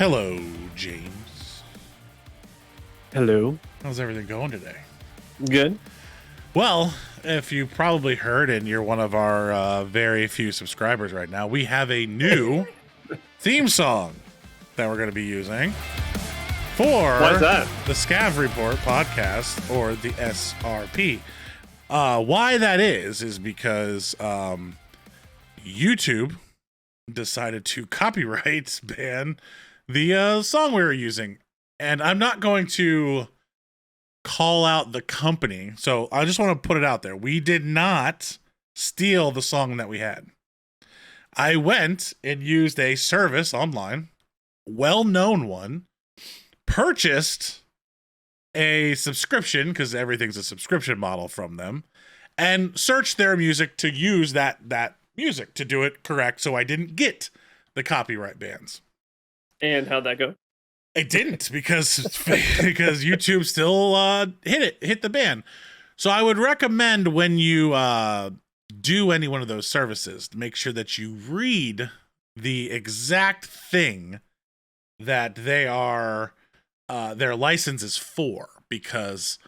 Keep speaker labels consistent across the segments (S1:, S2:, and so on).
S1: Hello, James.
S2: Hello.
S1: How's everything going today?
S2: Good.
S1: Well, if you probably heard and you're one of our very few subscribers right now, we have a new theme song that we're going to be using for
S2: Why's that?
S1: the SCAV Report Podcast, or the SRP. Why that is because YouTube decided to copyright ban the song we were using. And I'm not going to call out the company, so I just want to put it out there. We did not steal the song that we had. I went and used a service online, well-known one, purchased a subscription, because everything's a subscription model from them, and searched their music to use that music to do it correct, so I didn't get the copyright bans.
S2: And how'd that go?
S1: It didn't, because YouTube still hit the ban. So I would recommend, when you do any one of those services, to make sure that you read the exact thing that they are their license is for, because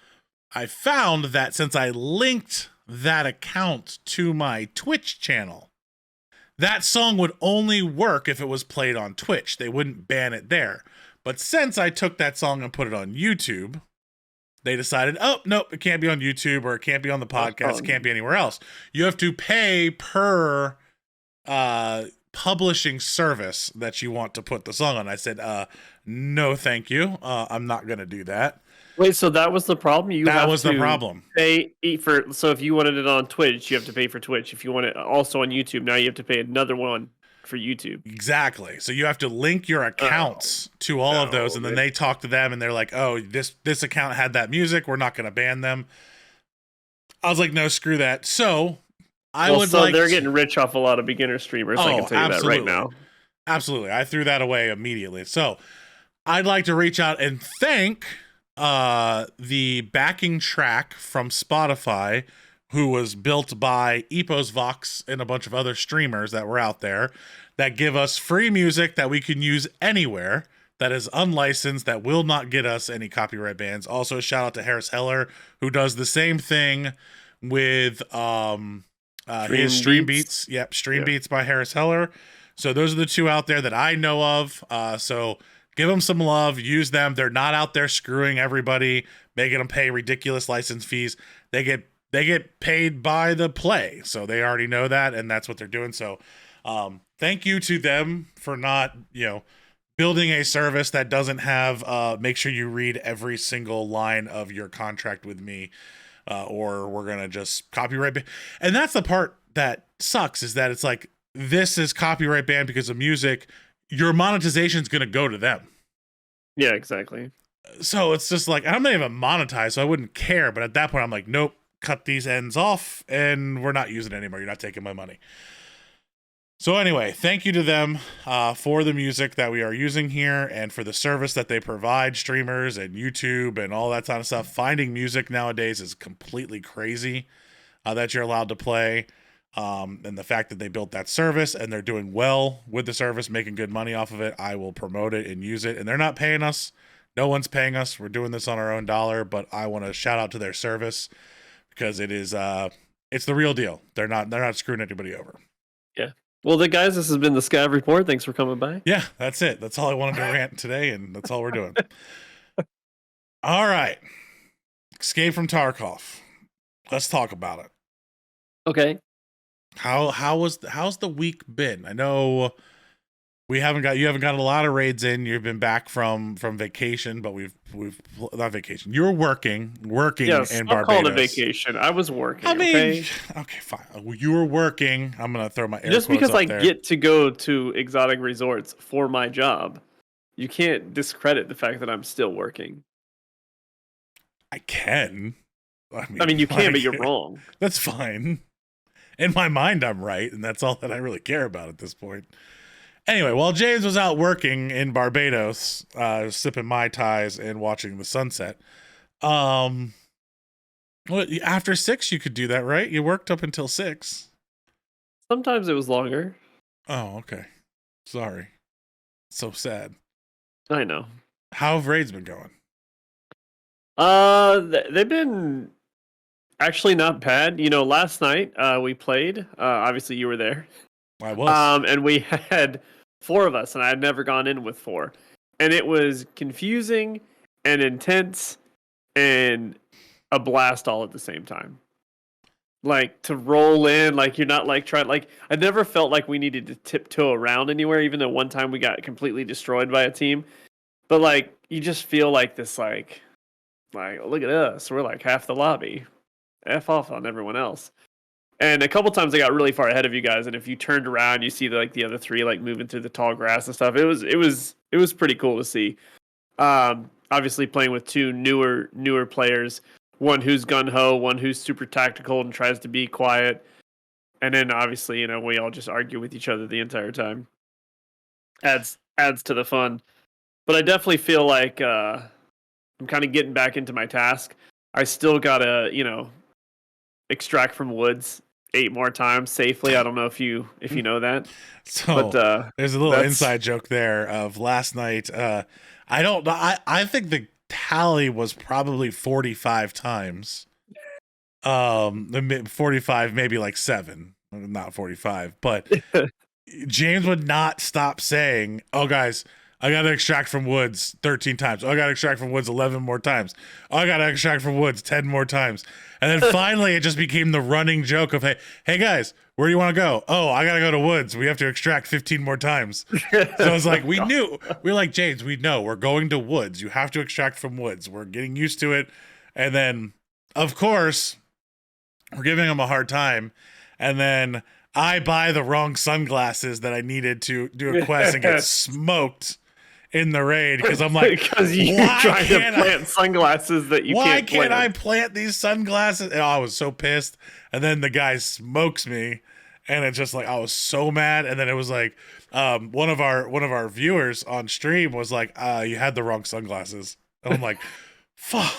S1: I found that since I linked that account to my Twitch channel, that song would only work if it was played on Twitch. They wouldn't ban it there. But since I took that song and put it on YouTube, they decided, oh, nope, it can't be on YouTube, or it can't be on the podcast, it can't be anywhere else. You have to pay per publishing service that you want to put the song on. I said, no, thank you. I'm not going to do that.
S2: Wait, so that was the problem?
S1: That was the problem.
S2: So if you wanted it on Twitch, you have to pay for Twitch. If you want it also on YouTube, now you have to pay another one for YouTube.
S1: Exactly. So you have to link your accounts to all of those, and then they talk to them, and they're like, oh, this account had that music, we're not going to ban them. I was like, no, screw that. So they're getting rich off a lot of beginner streamers. I can tell you that right now. Absolutely. I threw that away immediately. So I'd like to reach out and thank the backing track from Spotify, who was built by Epos Vox and a bunch of other streamers that were out there that give us free music that we can use anywhere, that is unlicensed, that will not get us any copyright bans. Also, shout out to Harris Heller, who does the same thing with his Stream Beats. Yep, Stream Beats by Harris Heller. So those are the two out there that I know of. So give them some love, use them. They're not out there screwing everybody, making them pay ridiculous license fees. They get paid by the play, so they already know that, and that's what they're doing. So thank you to them for not, building a service that doesn't have make sure you read every single line of your contract with me, or we're gonna just copyright and that's the part that sucks, is that it's like, this is copyright banned because of music. Your monetization is gonna go to them.
S2: Yeah, exactly.
S1: So it's just like, I'm not even monetized, so I wouldn't care. But at that point, I'm like, nope, cut these ends off, and we're not using it anymore. You're not taking my money. So anyway, thank you to them for the music that we are using here, and for the service that they provide streamers and YouTube and all that kind of stuff. Finding music nowadays is completely crazy that you're allowed to play. And the fact that they built that service and they're doing well with the service, making good money off of it, I will promote it and use it. And they're not paying us. No one's paying us. We're doing this on our own dollar, but I want to shout out to their service, because it is it's the real deal. They're not screwing anybody over.
S2: Yeah. Well, guys, this has been the SCAV Report. Thanks for coming by.
S1: Yeah, that's it. That's all I wanted to rant today, and that's all we're doing. All right. Escape from Tarkov. Let's talk about it.
S2: Okay.
S1: How's the week been? I know you haven't got a lot of raids in. You've been back from vacation, but we've not vacation. You were working
S2: yes,
S1: in Barbados.
S2: I'll call it a vacation. I was working.
S1: I mean,
S2: okay,
S1: fine. You were working. I'm gonna throw my air
S2: just
S1: quotes
S2: because
S1: up
S2: I
S1: there.
S2: get to go to exotic resorts for my job, you can't discredit the fact that I'm still working.
S1: I can.
S2: I mean, you can, but you're wrong.
S1: That's fine. In my mind, I'm right, and that's all that I really care about at this point. Anyway, while James was out working in Barbados, sipping Mai Tais and watching the sunset, after 6 you could do that, right? You worked up until 6.
S2: Sometimes it was longer.
S1: Oh, okay. Sorry. So sad.
S2: I know.
S1: How have raids been going?
S2: They've been actually not bad. Last night we played. Obviously, you were there.
S1: I was.
S2: And we had 4 of us, and I had never gone in with 4, and it was confusing and intense and a blast all at the same time. Like, to roll in, like, you're not like trying, like, I never felt like we needed to tiptoe around anywhere, even though one time we got completely destroyed by a team. But like, you just feel like this, like look at us, we're like half the lobby. F off on everyone else. And a couple times I got really far ahead of you guys, and if you turned around, you see the other 3 like moving through the tall grass and stuff. It was pretty cool to see. Obviously playing with 2 newer players, one who's gun ho, one who's super tactical and tries to be quiet, and then obviously we all just argue with each other the entire time. Adds to the fun, but I definitely feel like I'm kind of getting back into my task. I still gotta extract from woods 8 more times safely. I don't know if you know that.
S1: So
S2: but,
S1: there's a little inside joke there of last night. I don't know. I think the tally was probably 45 times. 45, maybe like 7, not 45. But James would not stop saying, "Oh, guys, I got to extract from woods 13 times. Oh, I got to extract from woods 11 more times. Oh, I got to extract from woods 10 more times." And then finally, it just became the running joke of, hey guys, where do you want to go? Oh, I got to go to woods. We have to extract 15 more times. So it's like, we knew. We're like, James, we know. We're going to woods. You have to extract from woods. We're getting used to it. And then, of course, we're giving him a hard time. And then I buy the wrong sunglasses that I needed to do a quest and get smoked in the raid because I'm like,
S2: because you're trying to plant sunglasses that you can't plant.
S1: Why can't I plant these sunglasses? And I was so pissed. And then the guy smokes me, and it's just like I was so mad. And then it was like one of our viewers on stream was like, "You had the wrong sunglasses." And I'm like, "Fuck!"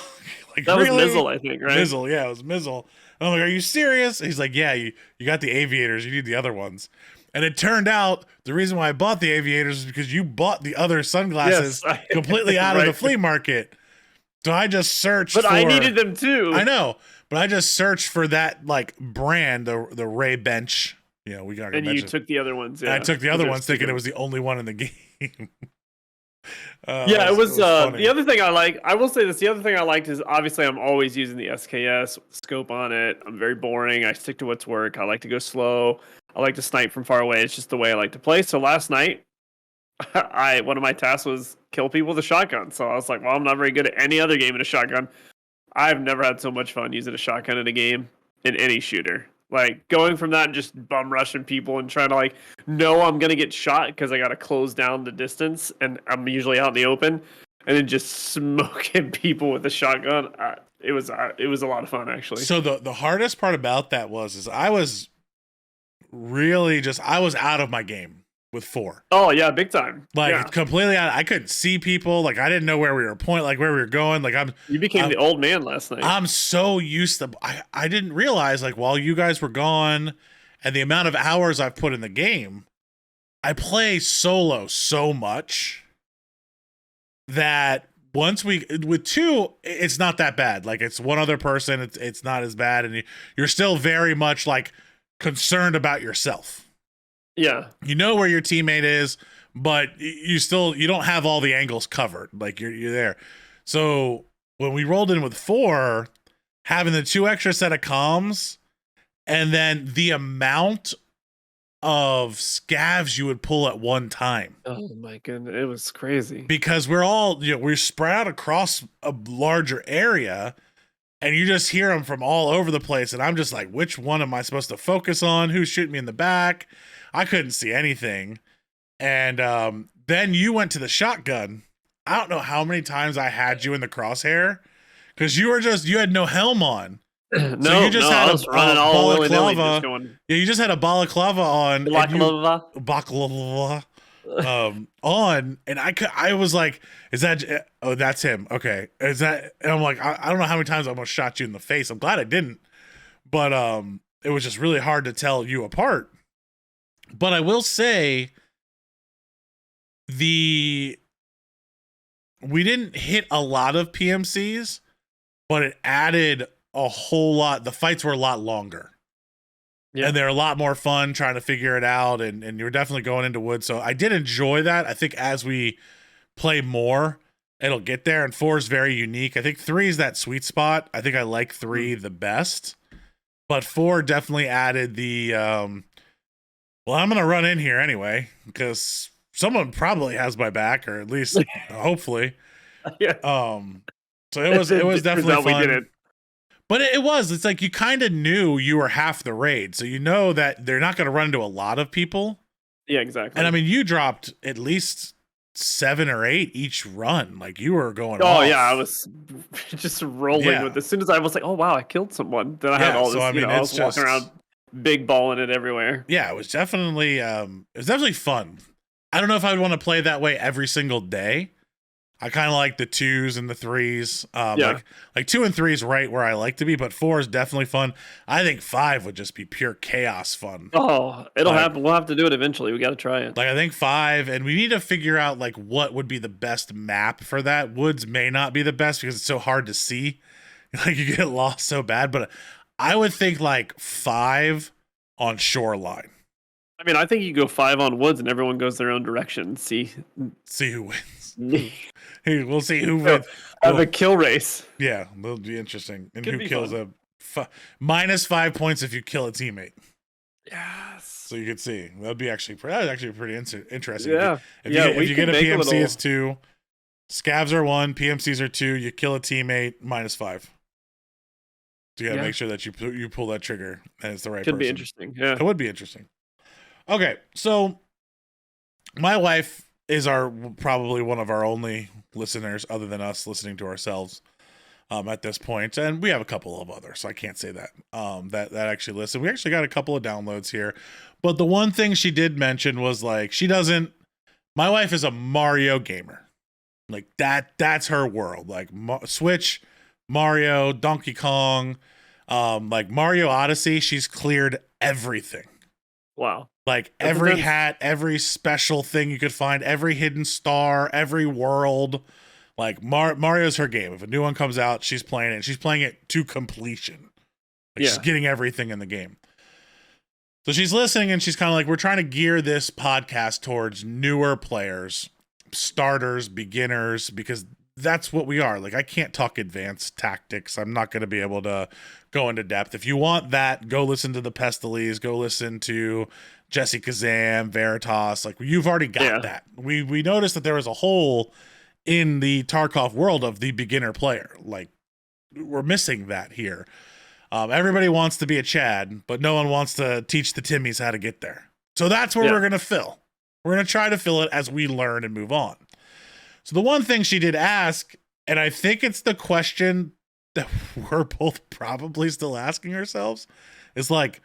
S1: Like,
S2: that
S1: really?
S2: was Mizzle, I think, right?
S1: Mizzle, yeah, it was Mizzle. And I'm like, "Are you serious?" He's like, "Yeah, you got the aviators. You need the other ones." And it turned out the reason why I bought the aviators is because you bought the other sunglasses completely out of the flea market. So I just searched
S2: but I needed them too.
S1: I know, but I just searched for that like brand, the Ray Bench. We got.
S2: And you took the other ones. Yeah,
S1: I took the other ones thinking it was the only one in the game.
S2: It was the other thing I like. I will say this: the other thing I liked is obviously I'm always using the SKS scope on it. I'm very boring. I stick to what's work. I like to go slow. I like to snipe from far away. It's just the way I like to play. So last night, one of my tasks was kill people with a shotgun. So I was like, well, I'm not very good at any other game in a shotgun. I've never had so much fun using a shotgun in a game in any shooter. Like going from that and just bum rushing people and trying to I'm gonna get shot because I gotta close down the distance and I'm usually out in the open, and then just smoking people with a shotgun. It was a lot of fun actually.
S1: So the hardest part about that is I was really I was out of my game with 4.
S2: Oh yeah, big time.
S1: Completely out. I couldn't see people. Like I didn't know where we were where we were going. Like
S2: you became the old man last night.
S1: I'm so used to. I didn't realize while you guys were gone, and the amount of hours I've put in the game, I play solo so much that once with 2, it's not that bad. Like it's one other person, it's not as bad, and you're still very much concerned about yourself.
S2: Yeah.
S1: You know where your teammate is, but you don't have all the angles covered. Like you're there. So when we rolled in with 4, having the 2 extra set of comms, and then the amount of scavs you would pull at one time.
S2: Oh my goodness, it was crazy.
S1: Because we're spread out across a larger area, and you just hear them from all over the place. And I'm just like, which one am I supposed to focus on? Who's shooting me in the back? I couldn't see anything. And then you went to the shotgun. I don't know how many times I had you in the crosshair because you had no helm on.
S2: So you just had a balaclava.
S1: Yeah, you just had a balaclava on.
S2: Balaclava.
S1: On, and I was like, is that? Oh, that's him. Okay, is that? And I'm like, I don't know how many times I almost shot you in the face. I'm glad I didn't, but it was just really hard to tell you apart. But I will say, the we didn't hit a lot of PMCs, but it added a whole lot. The fights were a lot longer. Yeah. And they're a lot more fun trying to figure it out, and you're definitely going into woods. So I did enjoy that. I think as we play more, it'll get there, and 4 is very unique. I think 3 is that sweet spot. I think I like 3 the best, but 4 definitely added the, well, I'm going to run in here anyway, because someone probably has my back, or at least hopefully.
S2: Yeah.
S1: So it was definitely fun.
S2: We did it.
S1: But it's like you kind of knew you were half the raid, so you know that they're not going to run into a lot of people.
S2: Yeah, exactly.
S1: And I mean, you dropped at least 7 or 8 each run. Like, you were going
S2: Oh,
S1: off.
S2: yeah, I was just rolling with. As soon as I was like, oh, wow, I killed someone. Then I had all this, I was walking around big balling it everywhere.
S1: Yeah, it was definitely fun. I don't know if I would want to play that way every single day. I kind of like the 2s and the 3s. Like 2 and 3 is right where I like to be, but 4 is definitely fun. I think 5 would just be pure chaos fun.
S2: Oh, it'll happen. We'll have to do it eventually. We got to try it.
S1: Like, I think 5, and we need to figure out like what would be the best map for that. Woods may not be the best because it's so hard to see. Like, you get lost so bad, but I would think like 5 on shoreline.
S2: I mean, I think you go 5 on woods and everyone goes their own direction. See
S1: who wins. We'll see who wins.
S2: Have a kill race.
S1: Yeah, it'll be interesting. And who kills minus 5 points if you kill a teammate.
S2: Yes.
S1: So you can see that'd be actually pretty interesting.
S2: Yeah.
S1: If you get a PMC, it's 2. Scavs are 1. PMCs are 2. You kill a teammate, minus 5. So you gotta make sure that you pull that trigger and it's the right person.
S2: Could be interesting. Yeah,
S1: it would be interesting. Okay, so my wife is probably one of our only listeners other than us listening to ourselves at this point, and we have a couple of others, so I can't say that that actually listen. We actually got a couple of downloads here, but the one thing she did mention was like my wife is a Mario gamer, like that's her world, like Switch, Mario, Donkey Kong, like Mario Odyssey, she's cleared everything.
S2: Wow.
S1: Like every hat, every special thing you could find, every hidden star, every world. Like Mario's her game. If a new one comes out, she's playing it. She's playing it to completion. Like she's getting everything in the game. So she's listening and she's kind of like, we're trying to gear this podcast towards newer players, starters, beginners, because that's what we are. Like, I can't talk advanced tactics. I'm not going to be able to go into depth. If you want that, go listen to the Pestiles, go listen to Jesse Kazam, Veritas. Like, you've already got that. We noticed that there was a hole in the Tarkov world of the beginner player. Like, we're missing that here. Everybody wants to be a Chad, but no one wants to teach the Timmies how to get there. So that's where we're going to fill. We're going to try to fill it as we learn and move on. So the one thing she did ask, and I think it's the question that we're both probably still asking ourselves, is like,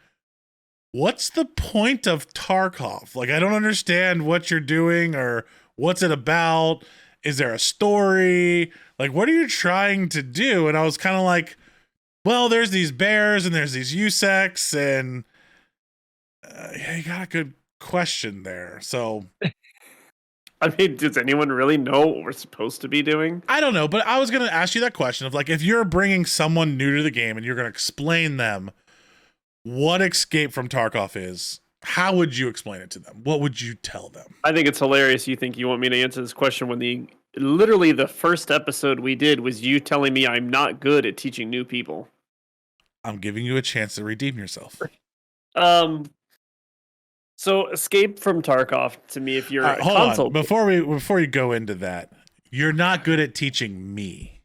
S1: what's the point of Tarkov? Like, I don't understand what you're doing or what's it about. Is there a story? Like, what are you trying to do? And I was kind of like, well, there's these bears and there's these USECs, and you got a good question there. So...
S2: I mean, does anyone really know what we're supposed to be doing?
S1: I don't know, but I was going to ask you that question of like, if you're bringing someone new to the game and you're going to explain them what Escape from Tarkov is, how would you explain it to them? What would you tell them?
S2: I think it's hilarious. You think you want me to answer this question when literally the first episode we did was you telling me I'm not good at teaching new people.
S1: I'm giving you a chance to redeem yourself.
S2: So Escape from Tarkov, to me, if you're a
S1: hold
S2: console...
S1: on. Before you go into that, you're not good at teaching me.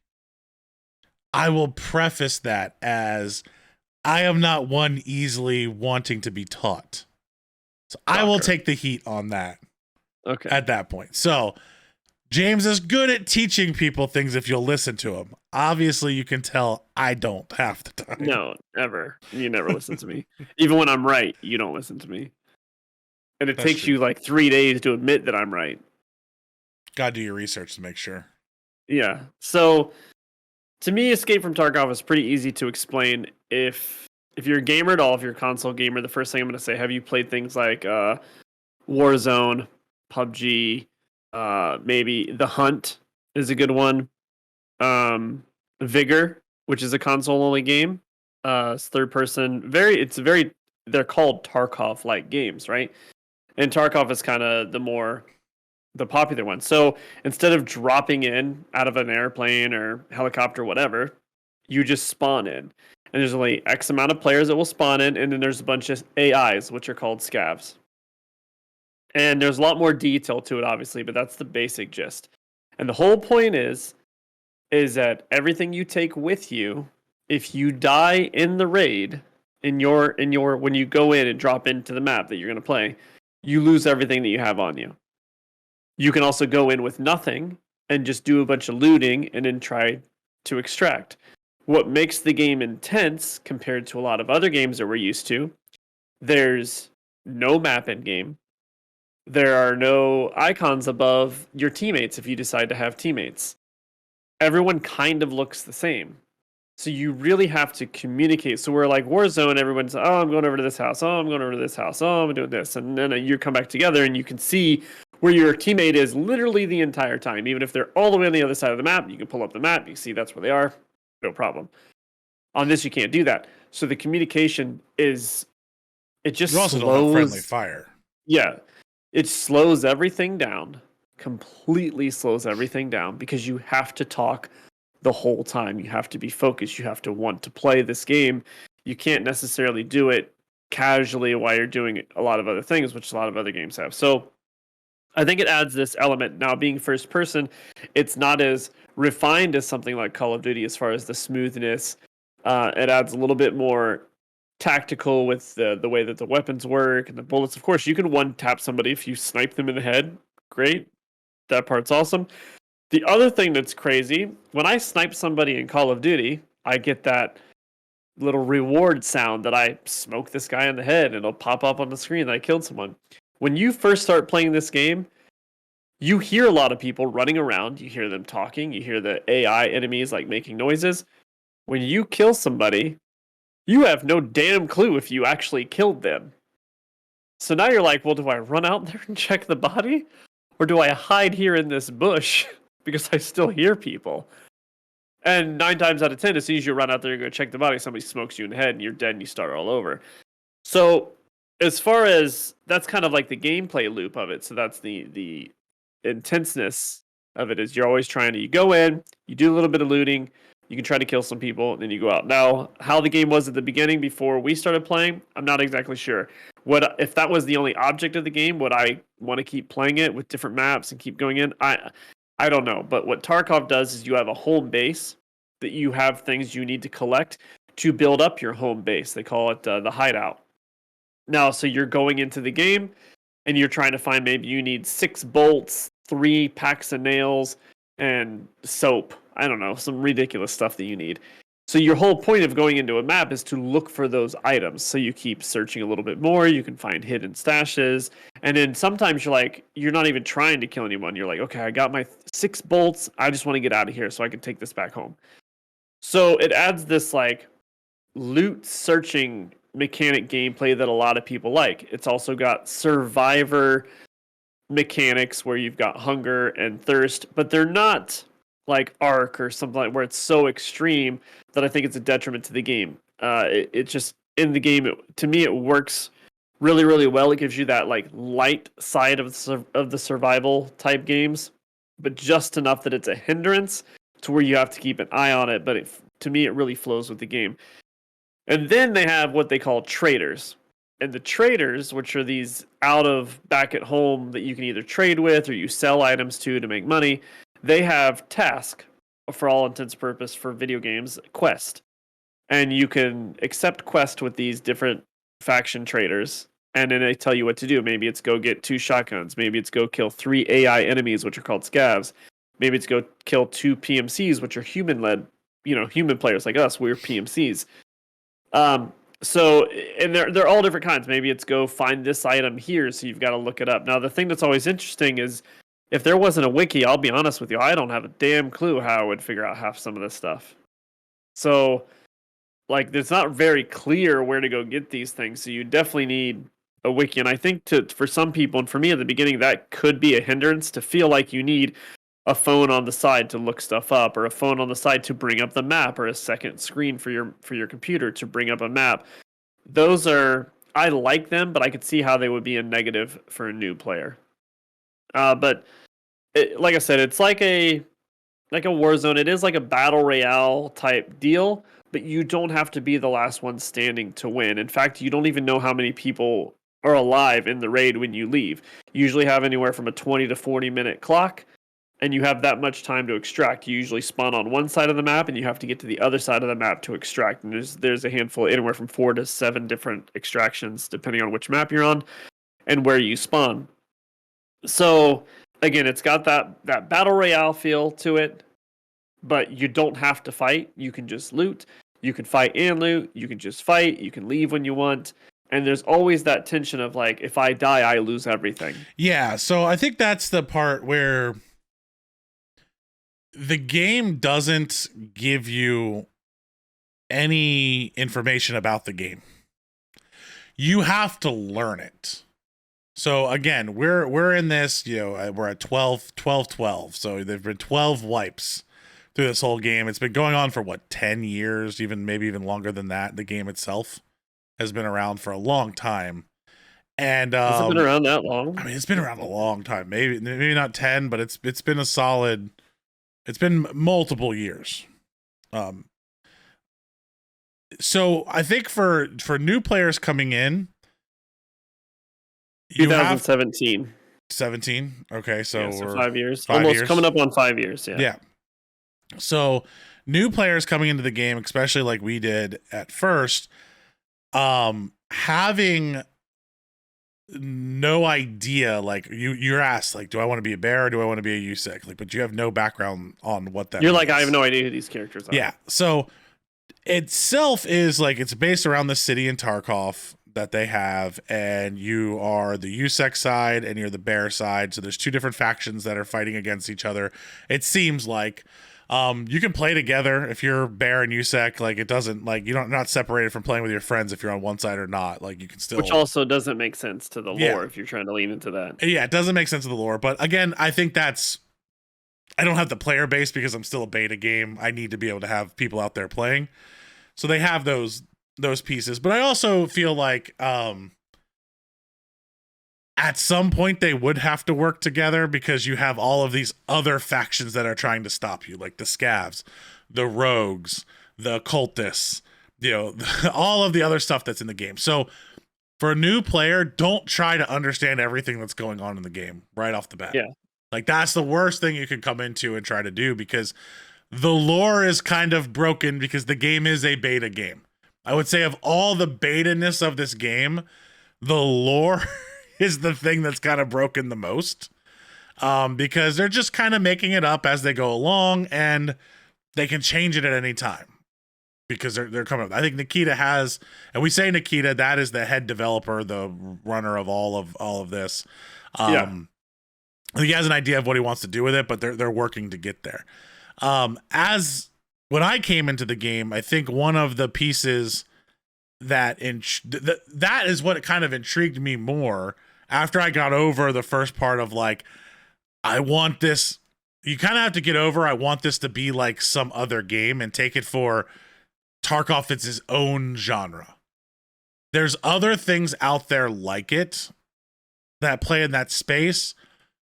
S1: I will preface that as I am not one easily wanting to be taught. So I will take the heat on that.
S2: Okay.
S1: At that point. So James is good at teaching people things if you'll listen to him. Obviously, you can tell I don't half the time.
S2: No, never. You never listen to me. Even when I'm right, you don't listen to me. And it takes you like 3 days to admit that I'm right.
S1: Gotta do your research to make sure.
S2: Yeah. So, to me, Escape from Tarkov is pretty easy to explain. If you're a gamer at all, if you're a console gamer, the first thing I'm going to say, have you played things like Warzone, PUBG, maybe The Hunt, is a good one. Vigor, which is a console-only game. It's third person. They're called Tarkov-like games, right? And Tarkov is kind of the popular one. So instead of dropping in out of an airplane or helicopter, whatever, you just spawn in. And there's only X amount of players that will spawn in, and then there's a bunch of AIs, which are called SCAVs. And there's a lot more detail to it, obviously, but that's the basic gist. And the whole point is that everything you take with you, if you die in the raid, in your when you go in and drop into the map that you're going to play, you lose everything that you have on you. You can also go in with nothing and just do a bunch of looting and then try to extract. What makes the game intense compared to a lot of other games that we're used to, there's no map in game. There are no icons above your teammates if you decide to have teammates. Everyone kind of looks the same. So you really have to communicate. So we're like Warzone, everyone's, oh, I'm going over to this house. Oh, I'm going over to this house. Oh, I'm doing this. And then you come back together and you can see where your teammate is literally the entire time. Even if they're all the way on the other side of the map, you can pull up the map. You can see that's where they are. No problem. On this, you can't do that. So the communication is, it just
S1: You also
S2: slows.
S1: don't have friendly fire.
S2: Yeah. It slows everything down. Completely slows everything down because you have to talk the whole time. You have to be focused. You have to want to play this game. You can't necessarily do it casually while you're doing a lot of other things, which a lot of other games have. So I think it adds this element. Now, being first person, it's not as refined as something like Call of Duty as far as the smoothness. It adds a little bit more tactical with the way that the weapons work and the bullets. Of course, you can one-tap somebody if you snipe them in the head. Great. That part's awesome. The other thing that's crazy, when I snipe somebody in Call of Duty, I get that little reward sound that I smoke this guy in the head and it'll pop up on the screen that I killed someone. When you first start playing this game, you hear a lot of people running around. You hear them talking. You hear the AI enemies like making noises. When you kill somebody, you have no damn clue if you actually killed them. So now you're like, well, do I run out there and check the body? Or do I hide here in this bush because I still hear people? And 9 times out of 10, as soon as you run out there and go check the body, somebody smokes you in the head and you're dead and you start all over. So as far as, that's kind of like the gameplay loop of it. So that's the intenseness of it, is you're always trying to, you go in, you do a little bit of looting, you can try to kill some people, and then you go out. Now, how the game was at the beginning before we started playing, I'm not exactly sure. If that was the only object of the game, would I want to keep playing it with different maps and keep going in? I don't know. But what Tarkov does is you have a home base that you have things you need to collect to build up your home base. They call it the hideout. Now, so you're going into the game and you're trying to find, maybe you need 6 bolts, 3 packs of nails, and soap. I don't know, some ridiculous stuff that you need. So your whole point of going into a map is to look for those items. So you keep searching a little bit more. You can find hidden stashes. And then sometimes you're not even trying to kill anyone. You're like, okay, I got my 6 bolts. I just want to get out of here so I can take this back home. So it adds this like loot searching mechanic gameplay that a lot of people like. It's also got survivor mechanics where you've got hunger and thirst, but they're not like Ark or something like where it's so extreme that I think it's a detriment to the game. It just, in the game, to me, it works really, really well. It gives you that like light side of the survival type games, but just enough that it's a hindrance to where you have to keep an eye on it. But to me, it really flows with the game. And then they have what they call traders. And the traders, which are these out of back at home that you can either trade with or you sell items to make money, they have task, for all intents and purposes for video games, quest. And you can accept quest with these different faction traders, and then they tell you what to do. Maybe it's go get 2 shotguns. Maybe it's go kill 3 AI enemies, which are called SCAVs. Maybe it's go kill 2 PMCs, which are human-led, human players like us. We're PMCs. So, and they're all different kinds. Maybe it's go find this item here, so you've got to look it up. Now, the thing that's always interesting is, if there wasn't a wiki, I'll be honest with you, I don't have a damn clue how I would figure out half some of this stuff. So, like, it's not very clear where to go get these things, so you definitely need a wiki. And I think for some people, and for me at the beginning, that could be a hindrance to feel like you need a phone on the side to look stuff up, or a phone on the side to bring up the map, or a second screen for your computer to bring up a map. Those are, I like them, but I could see how they would be a negative for a new player. But like I said, it's like a Warzone. It is like a battle royale type deal, but you don't have to be the last one standing to win. In fact, you don't even know how many people are alive in the raid when you leave. You usually have anywhere from a 20 to 40 minute clock, and you have that much time to extract. You usually spawn on one side of the map, and you have to get to the other side of the map to extract. And there's a handful, anywhere from 4 to 7 different extractions, depending on which map you're on and where you spawn. So again, it's got that battle royale feel to it, but you don't have to fight. You can just loot. You can fight and loot. You can just fight. You can leave when you want. And there's always that tension of like, if I die, I lose everything.
S1: Yeah, so I think that's the part where the game doesn't give you any information about the game. You have to learn it. So again, we're in this, we're at 12. So there've been 12 wipes through this whole game. It's been going on for what, 10 years, maybe even longer than that. The game itself has been around for a long time. And
S2: has it been around that long?
S1: I mean, it's been around a long time. Maybe not 10, but it's been a solid. It's been multiple years. So I think for new players coming in,
S2: 2017.
S1: 17. Okay, so
S2: we're 5 years.
S1: 5
S2: Almost
S1: years.
S2: Coming up on 5 years. Yeah.
S1: Yeah. So new players coming into the game, especially like we did at first, having no idea, like you're asked, like, do I want to be a bear or do I want to be a USEC? Like, but you have no background on what that
S2: You're
S1: means.
S2: like, I have no idea who these characters are.
S1: Yeah. So itself is like, it's based around the city in Tarkov that they have, and you are the USEC side and you're the bear side. So there's two different factions that are fighting against each other. It seems like you can play together if you're bear and USEC. Like, it doesn't, like, you're not separated from playing with your friends if you're on one side or not. Like, you can still,
S2: which also doesn't make sense to the lore if you're trying to lean into that.
S1: Yeah, it doesn't make sense to the lore. But again, I think I don't have the player base because I'm still a beta game. I need to be able to have people out there playing. So they have those pieces. But I also feel like at some point they would have to work together, because you have all of these other factions that are trying to stop you, like the SCAVs, the rogues, the cultists, all of the other stuff that's in the game. So for a new player, don't try to understand everything that's going on in the game right off the bat.
S2: Yeah.
S1: Like, that's the worst thing you can come into and try to do, because the lore is kind of broken, because the game is a beta game. I would say of all the beta-ness of this game, the lore is the thing that's kind of broken the most, because they're just kind of making it up as they go along, and they can change it at any time because they're coming up. I think Nikita has, and we say Nikita, that is the head developer, the runner of all of this. He has an idea of what he wants to do with it, but they're working to get there. As when I came into the game, I think one of the pieces that is what kind of intrigued me more after I got over the first part of, like, I want this. You kind of have to get over, I want this to be like some other game, and take it for Tarkov. It's his own genre. There's other things out there like it that play in that space,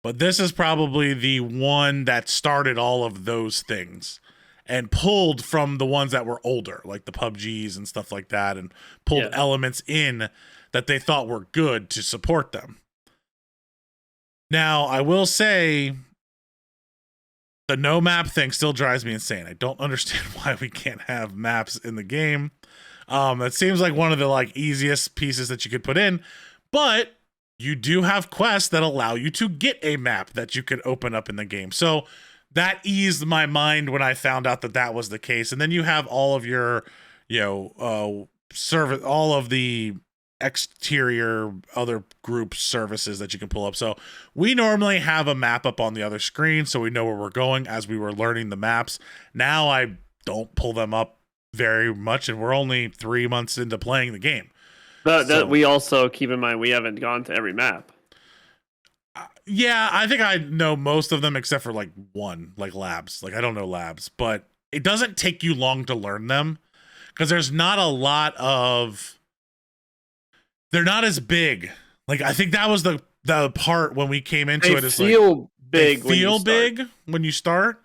S1: but this is probably the one that started all of those things and pulled from the ones that were older, like the PUBGs and stuff like that, and pulled elements in that they thought were good to support them. Now, I will say the no map thing still drives me insane. I don't understand why we can't have maps in the game. That seems like one of the, like, easiest pieces that you could put in, but you do have quests that allow you to get a map that you can open up in the game. So that eased my mind when I found out that was the case. And then you have all of your, service, all of the exterior other group services that you can pull up. So we normally have a map up on the other screen, so we know where we're going as we were learning the maps. Now I don't pull them up very much, and we're only 3 months into playing the game.
S2: But we also keep in mind we haven't gone to every map.
S1: Yeah, I think I know most of them except for like one, like labs. Like I don't know labs, but it doesn't take you long to learn them because there's not a lot of. They're not as big. Like I think that was the part when we came into it. Is
S2: feel big.
S1: They feel big when you start,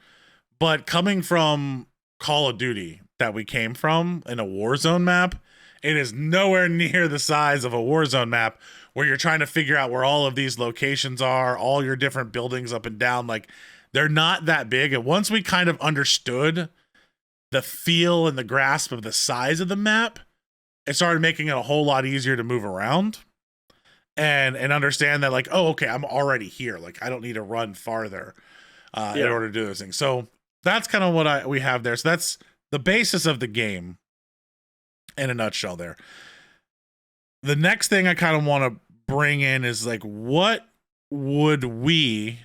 S1: but coming from Call of Duty that we came from in a Warzone map, it is nowhere near the size of a Warzone map where you're trying to figure out where all of these locations are, all your different buildings up and down. Like they're not that big. And once we kind of understood the feel and the grasp of the size of the map, it started making it a whole lot easier to move around and understand that like, oh, okay, I'm already here. Like I don't need to run farther in order to do those things. So that's kind of what we have there. So that's the basis of the game in a nutshell there. The next thing I kind of want to bring in is like, what would we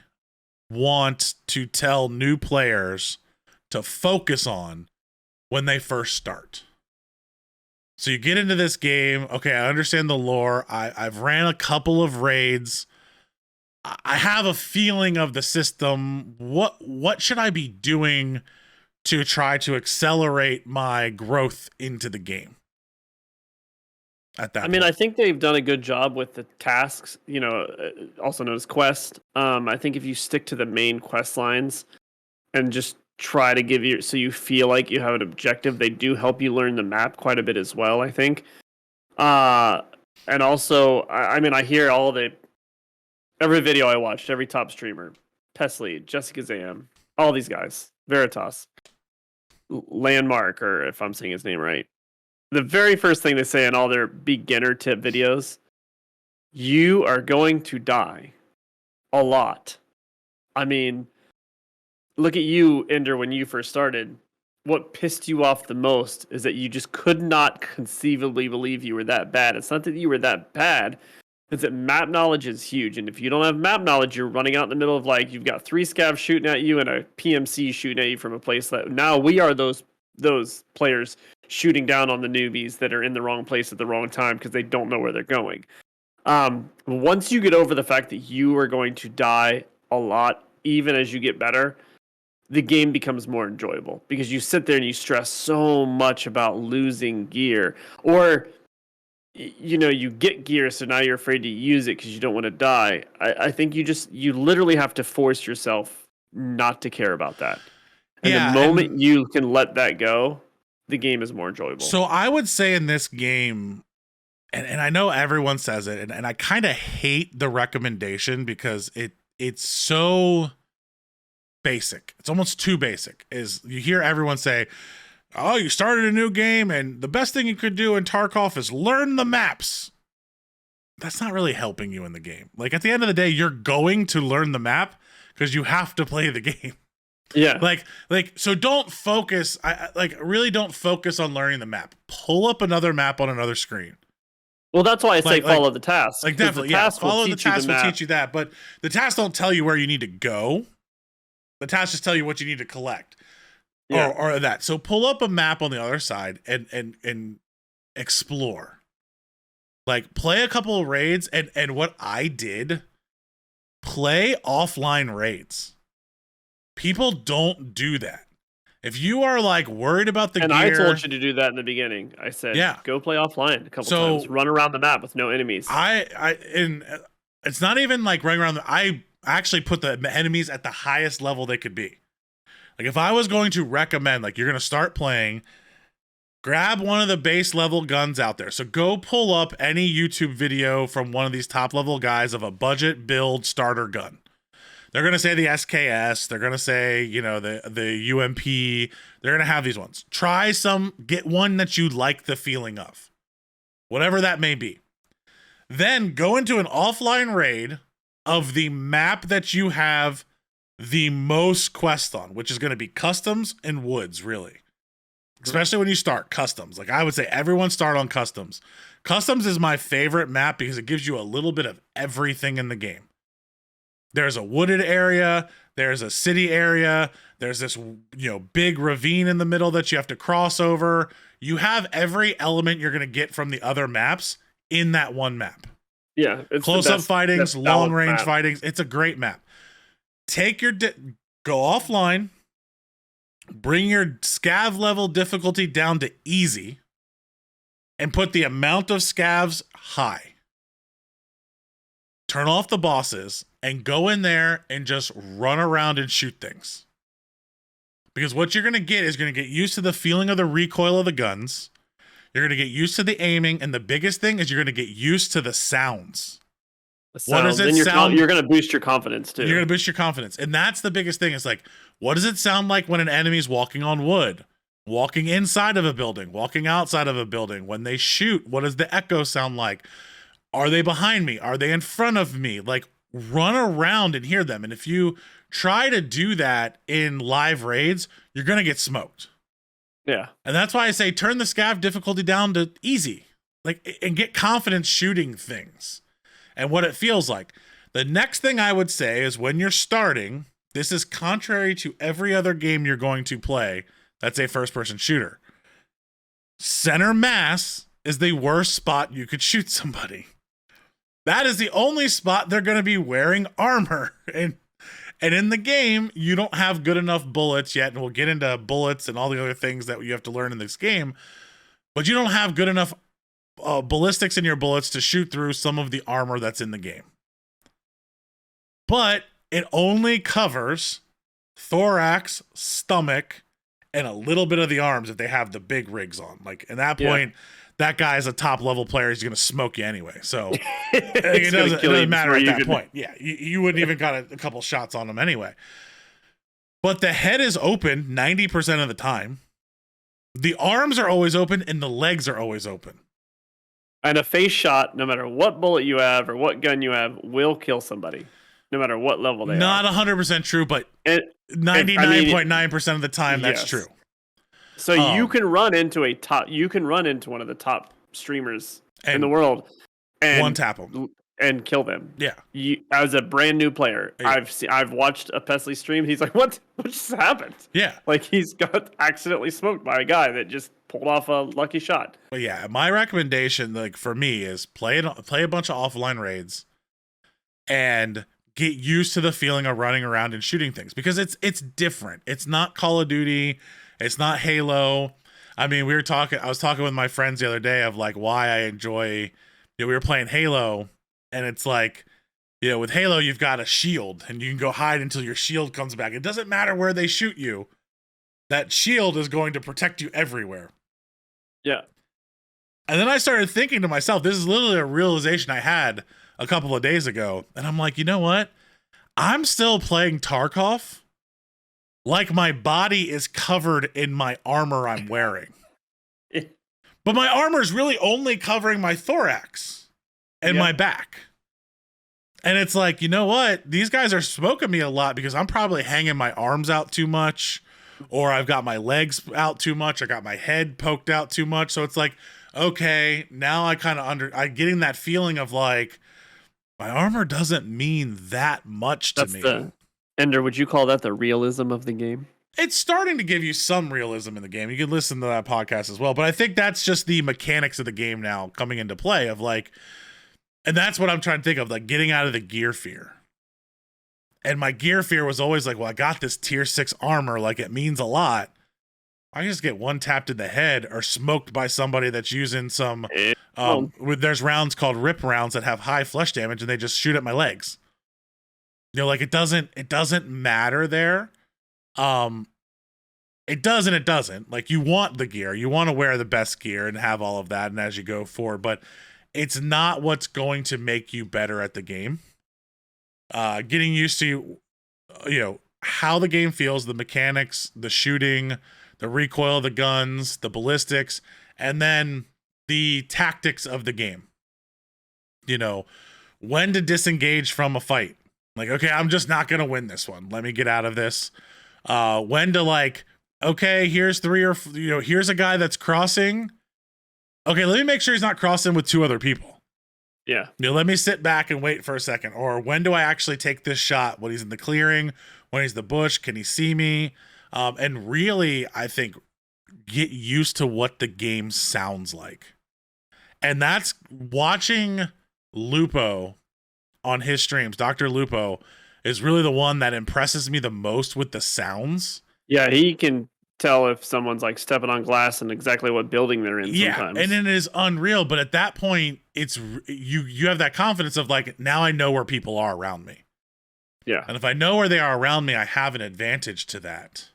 S1: want to tell new players to focus on when they first start? So you get into this game. Okay, I understand the lore. I've ran a couple of raids. I have a feeling of the system. What should I be doing to try to accelerate my growth into the game? At that point.
S2: I think they've done a good job with the tasks, also known as quest. I think if you stick to the main quest lines and just try to give you, so you feel like you have an objective, they do help you learn the map quite a bit as well, I think. And also, I hear every video I watched, every top streamer, Pesley, Jessica Zam, all these guys, Veritas, Landmark, or if I'm saying his name right. The very first thing they say in all their beginner tip videos, you are going to die a lot. I mean, look at you, Ender, when you first started. What pissed you off the most is that you just could not conceivably believe you were that bad. It's not that you were that bad. It's that map knowledge is huge. And if you don't have map knowledge, you're running out in the middle of like, you've got 3 scavs shooting at you and a PMC shooting at you from a place that now we are those players shooting down on the newbies that are in the wrong place at the wrong time because they don't know where they're going. Once you get over the fact that you are going to die a lot, even as you get better, the game becomes more enjoyable because you sit there and you stress so much about losing gear, or you get gear, so now you're afraid to use it because you don't want to die. I think you literally have to force yourself not to care about that. And the moment you can let that go, the game is more enjoyable.
S1: So I would say in this game, and I know everyone says it, and I kind of hate the recommendation because it's so basic. It's almost too basic. Is you hear everyone say, oh, you started a new game, and the best thing you could do in Tarkov is learn the maps. That's not really helping you in the game. Like at the end of the day, you're going to learn the map because you have to play the game.
S2: Yeah.
S1: So don't focus. Really don't focus on learning the map. Pull up another map on another screen.
S2: Well, that's why I say follow the task.
S1: Like definitely, follow the task will teach you that. But the tasks don't tell you where you need to go. The tasks just tell you what you need to collect, or that. So pull up a map on the other side and explore. Like play a couple of raids, and what I did, play offline raids. People don't do that. If you are like worried about the gear,
S2: I told you to do that in the beginning. I said, go play offline a couple times, run around the map with no enemies.
S1: And it's not even like running around. I actually put the enemies at the highest level they could be. Like if I was going to recommend, like you're going to start playing, grab one of the base level guns out there. So go pull up any YouTube video from one of these top level guys of a budget build starter gun. They're going to say the SKS. They're going to say, the UMP. They're going to have these ones. Try some, get one that you like the feeling of. Whatever that may be. Then go into an offline raid of the map that you have the most quest on, which is going to be customs and woods, really. Especially when you start customs. Like I would say everyone start on customs. Customs is my favorite map because it gives you a little bit of everything in the game. There's a wooded area, there's a city area, there's this, big ravine in the middle that you have to cross over. You have every element you're going to get from the other maps in that one map.
S2: Yeah, it's
S1: close-up fightings, long-range
S2: map.
S1: fightings. It's a great map. Take your go offline, bring your SCAV level difficulty down to easy, and put the amount of SCAVs high. Turn off the bosses and go in there and just run around and shoot things. Because what you're going to get is going to get used to the feeling of the recoil of the guns. You're going to get used to the aiming. And the biggest thing is you're going to get used to the sounds. What does it sound?
S2: You're going to boost your confidence too.
S1: You're going to boost your confidence. And that's the biggest thing. It's like, what does it sound like when an enemy's walking on wood? Walking inside of a building? Walking outside of a building? When they shoot, what does the echo sound like? Are they behind me? Are they in front of me? Like, run around and hear them. And if you try to do that in live raids, you're going to get smoked.
S2: Yeah.
S1: And that's why I say turn the SCAV difficulty down to easy. Like, and get confidence shooting things and what it feels like. The next thing I would say is when you're starting, this is contrary to every other game you're going to play that's a first-person shooter. Center mass is the worst spot you could shoot somebody. That is the only spot they're going to be wearing armor. And in the game, you don't have good enough bullets yet. And we'll get into bullets and all the other things that you have to learn in this game. But you don't have good enough ballistics in your bullets to shoot through some of the armor that's in the game. But it only covers thorax, stomach, and a little bit of the arms if they have the big rigs on. Like, at that point, that guy's a top level player. He's going to smoke you anyway. So it doesn't matter at that point. Yeah, you wouldn't even got a couple shots on him anyway. But the head is open 90% of the time. The arms are always open and the legs are always open.
S2: And a face shot, no matter what bullet you have or what gun you have, will kill somebody, no matter what level they
S1: Not
S2: are.
S1: 100% true, but 99.9% of the time, that's true.
S2: So you can run into one of the top streamers in the world and
S1: one tap them
S2: and kill them.
S1: Yeah.
S2: As a brand new player, I've watched a Pesley stream. He's like, what just happened?
S1: Yeah.
S2: Like he's got accidentally smoked by a guy that just pulled off a lucky shot.
S1: But yeah, my recommendation, like for me, is play a bunch of offline raids and get used to the feeling of running around and shooting things, because it's different. It's not Call of Duty. It's not Halo. I mean, I was talking with my friends the other day of like why I enjoy, we were playing Halo, and it's like, with Halo, you've got a shield and you can go hide until your shield comes back. It doesn't matter where they shoot you. That shield is going to protect you everywhere.
S2: Yeah.
S1: And then I started thinking to myself, this is literally a realization I had a couple of days ago. And I'm like, you know what? I'm still playing Tarkov like my body is covered in my armor I'm wearing. But my armor is really only covering my thorax and my back. And it's like, you know what? These guys are smoking me a lot because I'm probably hanging my arms out too much, or I've got my legs out too much. I got my head poked out too much. So it's like, okay, now I kind of I'm getting that feeling of like, my armor doesn't mean that much to me.
S2: Ender, would you call that the realism of the game?
S1: It's starting to give you some realism in the game. You can listen to that podcast as well. But I think that's just the mechanics of the game now coming into play of like, and that's what I'm trying to think of, like getting out of the gear fear. And my gear fear was always like, well, I got this tier 6 armor. Like it means a lot. I just get one tapped in the head or smoked by somebody that's using some, there's rounds called rip rounds that have high flesh damage and they just shoot at my legs. Like it doesn't matter there. It does and it doesn't. Like you want the gear, you want to wear the best gear and have all of that. And as you go forward, but it's not what's going to make you better at the game. Getting used to, how the game feels, the mechanics, the shooting, the recoil of the guns, the ballistics, and then the tactics of the game. When to disengage from a fight. Like, okay, I'm just not going to win this one. Let me get out of this. When to like, okay, here's here's a guy that's crossing. Okay, let me make sure he's not crossing with 2 other people.
S2: Yeah.
S1: Let me sit back and wait for a second. Or when do I actually take this shot? When he's in the clearing, when he's in the bush, can he see me? And really, I think, get used to what the game sounds like. And that's watching Lupo on his streams, Dr. Lupo, is really the one that impresses me the most with the sounds.
S2: Yeah, he can tell if someone's like stepping on glass and exactly what building they're in sometimes.
S1: And it is unreal, but at that point, it's you have that confidence of like, now I know where people are around me.
S2: Yeah.
S1: And if I know where they are around me, I have an advantage to that.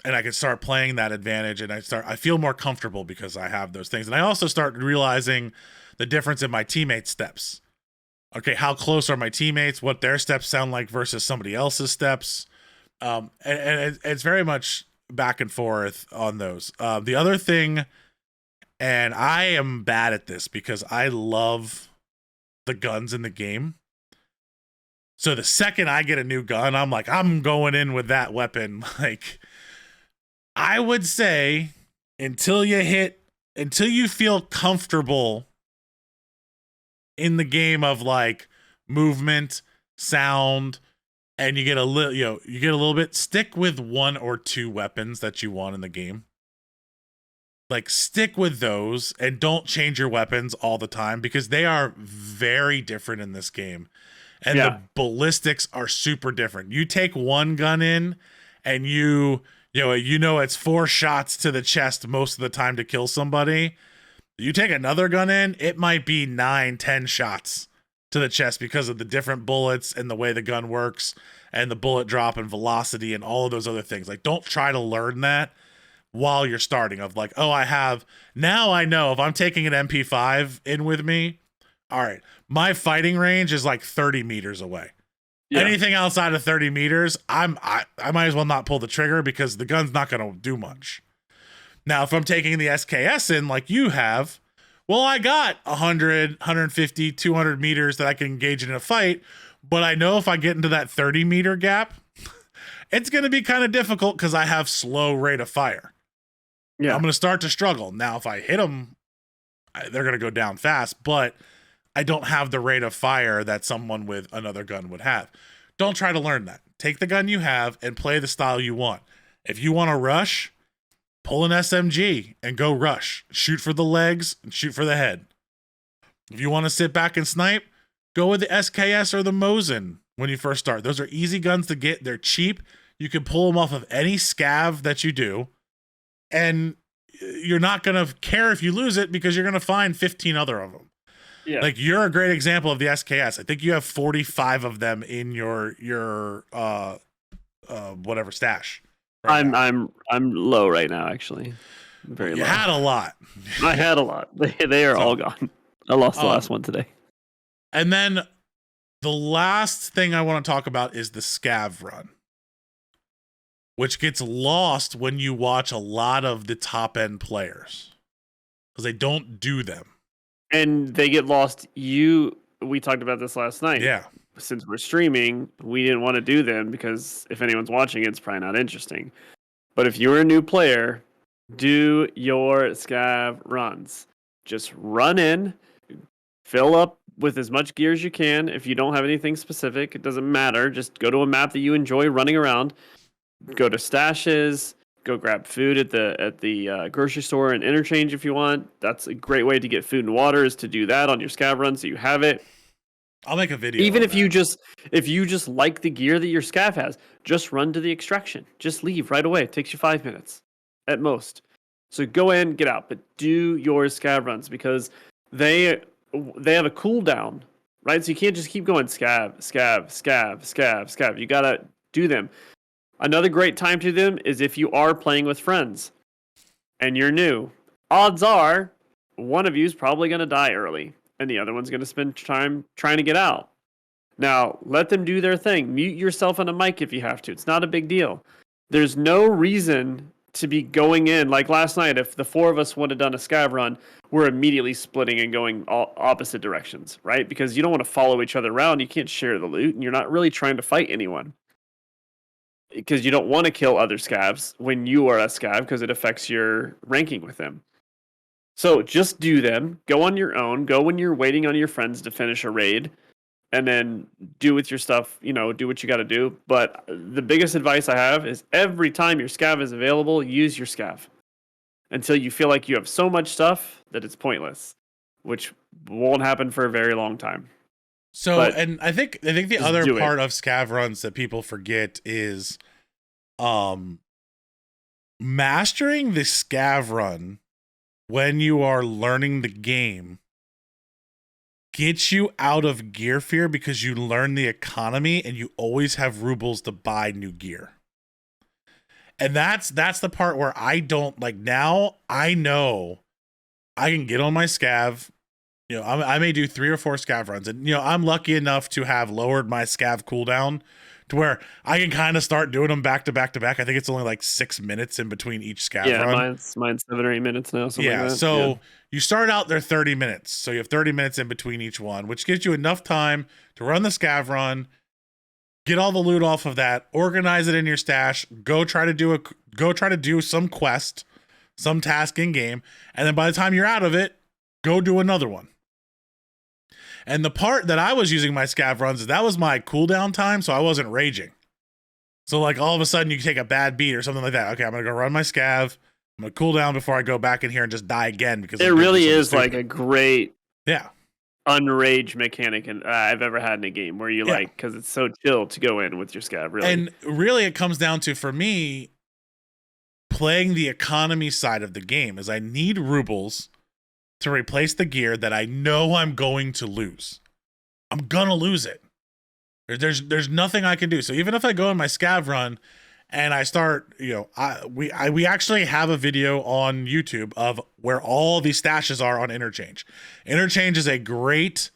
S1: And I can start playing that advantage, and I feel more comfortable because I have those things. And I also start realizing the difference in my teammates' steps. Okay, how close are my teammates? What their steps sound like versus somebody else's steps. And it's very much back and forth on those. The other thing, and I am bad at this because I love the guns in the game. So the second I get a new gun, I'm like, I'm going in with that weapon. Like, I would say until you feel comfortable in the game of like movement, sound, and you get a little bit, stick with 1 or 2 weapons that you want in the game. Like, stick with those and don't change your weapons all the time because they are very different in this game. And the ballistics are super different. You take one gun in and you know it's 4 shots to the chest most of the time to kill somebody. You take another gun in, it might be 9-10 shots to the chest because of the different bullets and the way the gun works and the bullet drop and velocity and all of those other things. Like, don't try to learn that while you're starting of like, oh, now I know if I'm taking an MP5 in with me, all right, my fighting range is like 30 meters away. Yeah. Anything outside of 30 meters, I might as well not pull the trigger because the gun's not going to do much. Now, if I'm taking the SKS in like you have, well, I got 100, 150, 200 meters that I can engage in a fight, but I know if I get into that 30 meter gap, it's going to be kind of difficult because I have slow rate of fire. Yeah, I'm going to start to struggle. Now, if I hit them, they're going to go down fast, but I don't have the rate of fire that someone with another gun would have. Don't try to learn that. Take the gun you have and play the style you want. If you want to rush, pull an SMG and go rush. Shoot for the legs and shoot for the head. If you want to sit back and snipe, go with the SKS or the Mosin when you first start. Those are easy guns to get. They're cheap. You can pull them off of any SCAV that you do. And you're not going to care if you lose it because you're going to find 15 other of them. Yeah. Like, you're a great example of the SKS. I think you have 45 of them in your whatever stash.
S2: Right I'm low right now, actually. Very low.
S1: You had a lot.
S2: I had a lot. They are all gone. I lost the last one today.
S1: And then the last thing I want to talk about is the SCAV Run, which gets lost when you watch a lot of the top end players because they don't do them.
S2: And they get lost. We talked about this last night.
S1: Yeah.
S2: Since we're streaming, we didn't want to do them because if anyone's watching, it's probably not interesting. But if you're a new player, do your SCAV runs. Just run in, fill up with as much gear as you can. If you don't have anything specific, it doesn't matter. Just go to a map that you enjoy running around. Go to stashes. Go grab food at the grocery store and interchange if you want. That's a great way to get food and water, is to do that on your SCAV run so you have it.
S1: I'll make a video.
S2: Even if you just like the gear that your SCAV has, just run to the extraction. Just leave right away. It takes you 5 minutes at most. So go in, get out, but do your SCAV runs because they have a cooldown, right? So you can't just keep going SCAV, SCAV, SCAV, SCAV, SCAV. You gotta do them. Another great time to do them is if you are playing with friends and you're new. Odds are one of you is probably going to die early and the other one's going to spend time trying to get out. Now, let them do their thing. Mute yourself on a mic if you have to. It's not a big deal. There's no reason to be going in. Like last night, if the 4 of us would have done a SCAV run, we're immediately splitting and going all opposite directions, right? Because you don't want to follow each other around. You can't share the loot and you're not really trying to fight anyone. Because you don't want to kill other SCAVs when you are a SCAV because it affects your ranking with them. So just do them. Go on your own. Go when you're waiting on your friends to finish a raid. And then do with your stuff, do what you got to do. But the biggest advice I have is every time your SCAV is available, use your SCAV. Until you feel like you have so much stuff that it's pointless. which won't happen for a very long time.
S1: So,
S2: But
S1: and I think the
S2: just
S1: other
S2: do it.
S1: part of SCAV runs that people forget is mastering the SCAV run when you are learning the game gets you out of gear fear because you learn the economy and you always have rubles to buy new gear. And that's the part where I don't like. Now I know I can get on my SCAV. You know, I may do 3 or 4 SCAV runs, and you know, I'm lucky enough to have lowered my SCAV cooldown to where I can kind of start doing them back to back to back. I think it's only like 6 minutes in between each SCAV run.
S2: Mine's 7 or 8 minutes now. Something like that.
S1: So you start out there 30 minutes, so you have 30 minutes in between each one, which gives you enough time to run the SCAV run, get all the loot off of that, organize it in your stash, go try to do some quest, some task in game, and then by the time you're out of it, go do another one. And the part that I was using my SCAV runs, that was my cooldown time, so I wasn't raging. So like all of a sudden you take a bad beat or something like that. Okay, I'm gonna go run my SCAV. I'm gonna cool down before I go back in here and just die again because
S2: it really is like a great unrage mechanic I've ever had in a game where you like, because it's so chill to go in with your SCAV. Really,
S1: and really it comes down to, for me, playing the economy side of the game is I need rubles to replace the gear that I know I'm going to lose. I'm gonna lose it. There's nothing I can do. So even if I go in my SCAV run and I start, you know, we actually have a video on YouTube of where all these stashes are on Interchange. Interchange is a great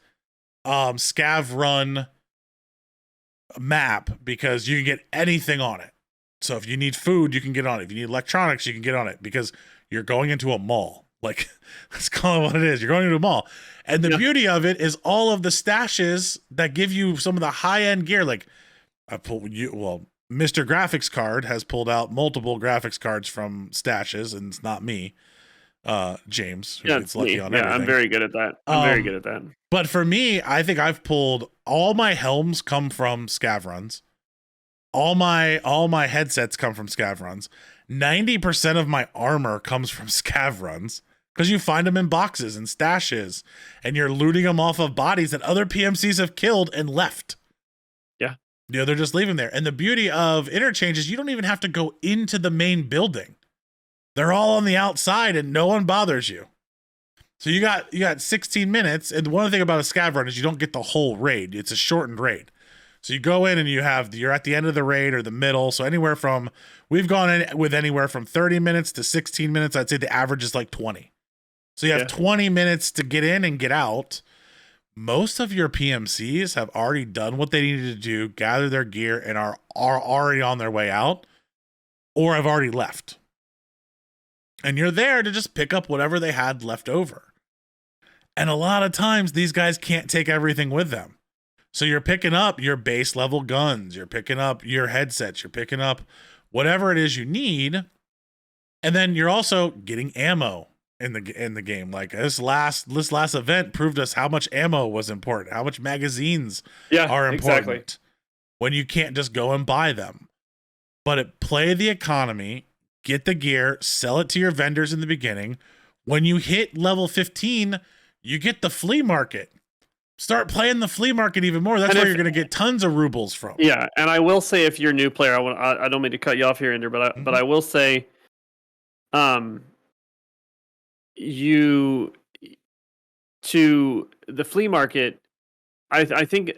S1: SCAV run map because you can get anything on it. So if you need food, you can get on it. If you need electronics, you can get on it because you're going into a mall. Like, let's call it what it is. You're going into a mall. And the beauty of it is all of the stashes that give you some of the high-end gear. Like, Mr. Graphics Card has pulled out multiple graphics cards from stashes, and it's not me, James, who gets lucky on everything.
S2: I'm very good at that. I'm very good at that.
S1: But for me, I think I've pulled all my helms come from SCAV runs. All my headsets come from SCAV runs. 90% of my armor comes from SCAV runs because you find them in boxes and stashes and you're looting them off of bodies that other PMCs have killed and left.
S2: Yeah.
S1: You know, they're just leaving there. And the beauty of Interchange is you don't even have to go into the main building. They're all on the outside and no one bothers you. So you got 16 minutes. And one thing about a SCAV run is you don't get the whole raid. It's a shortened raid. So you go in and you're at the end of the raid or the middle. So we've gone in with anywhere from 30 minutes to 16 minutes. I'd say the average is like 20. So you have 20 minutes to get in and get out. Most of your PMCs have already done what they needed to do, gather their gear, and are already on their way out or have already left. And you're there to just pick up whatever they had left over. And a lot of times these guys can't take everything with them. So you're picking up your base level guns, you're picking up your headsets, you're picking up whatever it is you need. And then you're also getting ammo in the game. Like this last event proved us how much ammo was important, how much magazines are important when you can't just go and buy them. But play the economy, get the gear, sell it to your vendors in the beginning. When you hit level 15, you get the flea market. Start playing the flea market even more. That's where you're going to get tons of rubles from.
S2: Yeah, and I will say, if you're a new player, I don't mean to cut you off here, Ender, but I will say, to the flea market, I think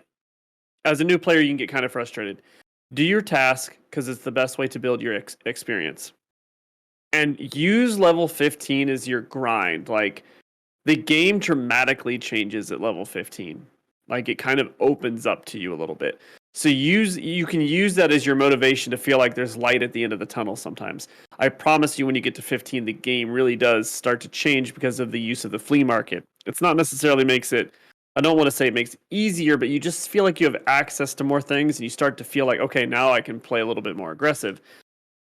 S2: as a new player you can get kind of frustrated. Do your task because it's the best way to build your experience, and use level 15 as your grind. Like, the game dramatically changes at level 15. Like, it kind of opens up to you a little bit. So you can use that as your motivation to feel like there's light at the end of the tunnel sometimes. I promise you, when you get to 15, the game really does start to change because of the use of the flea market. It's not necessarily I don't want to say it makes it easier, but you just feel like you have access to more things and you start to feel like, okay, now I can play a little bit more aggressive.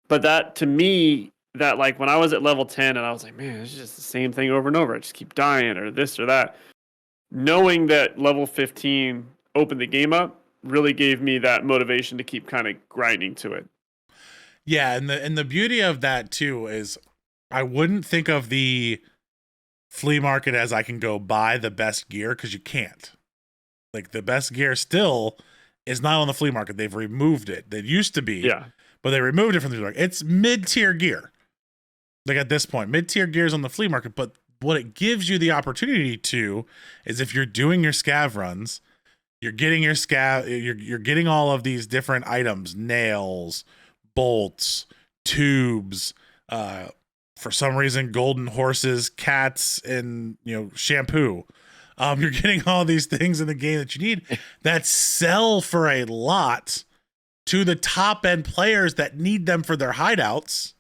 S2: But that, to me, that, like, when I was at level 10 and I was like, man, it's just the same thing over and over. I just keep dying or this or that. Knowing that level 15 opened the game up really gave me that motivation to keep kind of grinding to it.
S1: Yeah, and the beauty of that too is I wouldn't think of the Flea Market as I can go buy the best gear, because you can't. Like, the best gear still is not on the Flea Market. They've removed it. They used to be, but they removed it from the Flea Market. It's mid-tier gear. Like, at this point, mid-tier gear is on the Flea Market, but what it gives you the opportunity to is, if you're doing your SCAV runs, you're getting your SCAV, you're getting all of these different items, nails, bolts, tubes, for some reason, golden horses, cats, and shampoo. You're getting all these things in the game that you need that sell for a lot to the top end players that need them for their hideouts,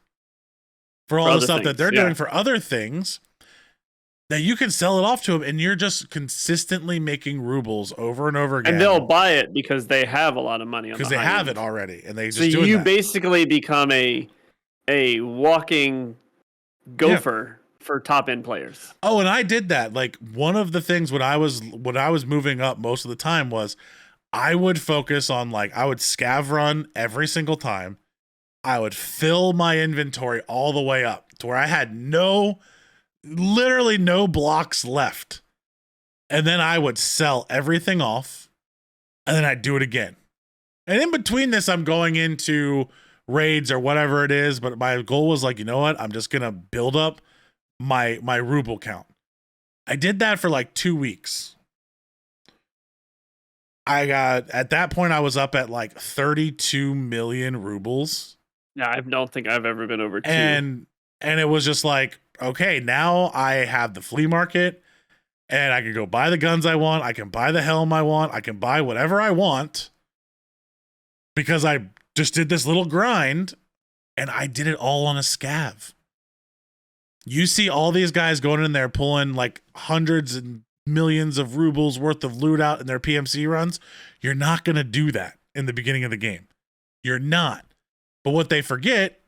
S1: for all the stuff that they're doing for other things, that you can sell it off to them, and you're just consistently making rubles over and over again.
S2: And they'll buy it because they have a lot of money on,
S1: because they have it already, and they just
S2: so you basically become a walking gopher for top end players.
S1: Oh, and I did that. Like, one of the things when I was moving up most of the time was I would focus on, like, I would SCAV run every single time. I would fill my inventory all the way up to where I had literally no blocks left. And then I would sell everything off, and then I'd do it again. And in between this, I'm going into raids or whatever it is, but my goal was like, you know what? I'm just going to build up my ruble count. I did that for like 2 weeks. At that point, I was up at like 32 million rubles.
S2: Yeah, I don't think I've ever been over 2.
S1: And it was just like, okay, now I have the Flea Market, and I can go buy the guns I want. I can buy the helm I want. I can buy whatever I want, because I just did this little grind, and I did it all on a SCAV. You see all these guys going in there pulling like hundreds and millions of rubles worth of loot out in their PMC runs. You're not going to do that in the beginning of the game. You're not. But what they forget,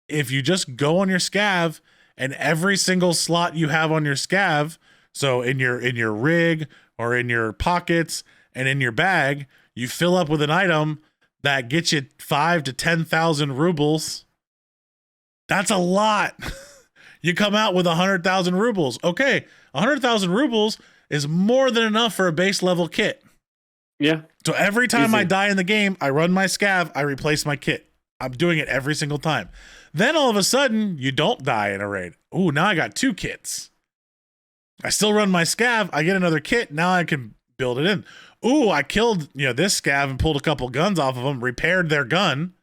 S1: if you just go on your SCAV, and every single slot you have on your SCAV, so in your rig or in your pockets and in your bag, you fill up with an item that gets you 5,000 to 10,000 rubles. That's a lot. You come out with 100,000 rubles. Okay, 100,000 rubles is more than enough for a base level kit.
S2: Yeah.
S1: So every time I die in the game, I run my SCAV, I replace my kit. I'm doing it every single time. Then all of a sudden, you don't die in a raid. Ooh, now I got 2 kits. I still run my SCAV, I get another kit, now I can build it in. Ooh, I killed this SCAV and pulled a couple guns off of them, repaired their gun,